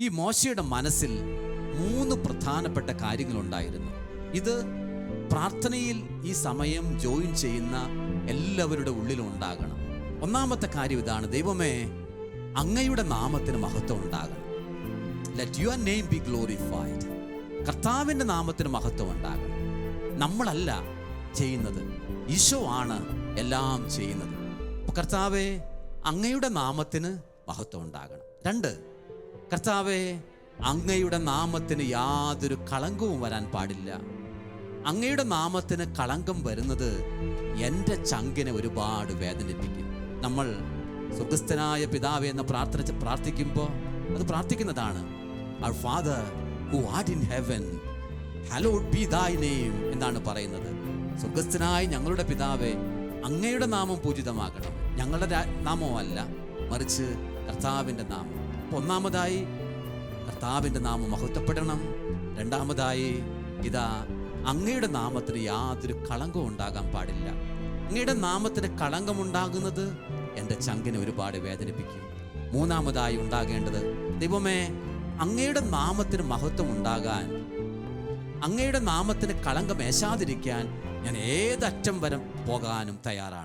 ഈ മോശയുടെ മനസ്സിൽ 3 പ്രധാനപ്പെട്ട കാര്യങ്ങളുണ്ടായിരുന്നു. ഇത് പ്രാർത്ഥനയിൽ ഈ സമയം ജോയിൻ ചെയ്യുന്ന എല്ലാവരുടെ ഉള്ളിലും ഉണ്ടാകണം. ഒന്നാമത്തെ കാര്യം ഇതാണ്: ദൈവമേ, അങ്ങയുടെ നാമത്തിന് മഹത്വം ഉണ്ടാകണം. Let your name B glorified. കർത്താവിൻ്റെ നാമത്തിന് മഹത്വം ഉണ്ടാകണം. നമ്മളല്ല ചെയ്യുന്നത്, ഈശോ ആണ് എല്ലാം ചെയ്യുന്നത്. അപ്പോൾ കർത്താവേ, അങ്ങയുടെ നാമത്തിന് മഹത്വം ഉണ്ടാകണം. 2, കർത്താവേ, അങ്ങയുടെ നാമത്തിന് യാതൊരു കളങ്കവും വരാൻ പാടില്ല. അങ്ങയുടെ നാമത്തിന് കളങ്കം വരുന്നത് എൻ്റെ ചങ്കിനെ ഒരുപാട് വേദനിപ്പിക്കും. നമ്മൾ സ്വർഗ്ഗസ്ഥനായ പിതാവേ എന്ന് പ്രാർത്ഥിക്കുമ്പോൾ അത് പ്രാർത്ഥിക്കുന്നതാണ്: Our Father who art in heaven, hallowed be thy name എന്നാണ് പറയുന്നത്. സ്വർഗ്ഗസ്ഥനായ ഞങ്ങളുടെ പിതാവേ, അങ്ങയുടെ നാമം പൂജിതമാകണം. ഞങ്ങളുടെ നാമമല്ല, മറിച്ച് കർത്താവിൻ്റെ നാമം. അപ്പോൾ ഒന്നാമതായി കർത്താവിൻ്റെ നാമം മഹത്വപ്പെടണം. 2ാമതായി ഇതാ, അങ്ങയുടെ നാമത്തിന് യാതൊരു കളങ്കവും ഉണ്ടാകാൻ പാടില്ല. അങ്ങയുടെ നാമത്തിന് കളങ്കമുണ്ടാകുന്നത് എൻ്റെ ചങ്കിനെ ഒരുപാട് വേദനിപ്പിക്കും. 3ാമതായി ഉണ്ടാകേണ്ടത്: ദൈവമേ, അങ്ങയുടെ നാമത്തിന് മഹത്വം ഉണ്ടാകാൻ, അങ്ങയുടെ നാമത്തിന് കളങ്കം ഏശാതിരിക്കാൻ ഞാൻ ഏതറ്റം വരെ പോകാനും തയ്യാറാണ്.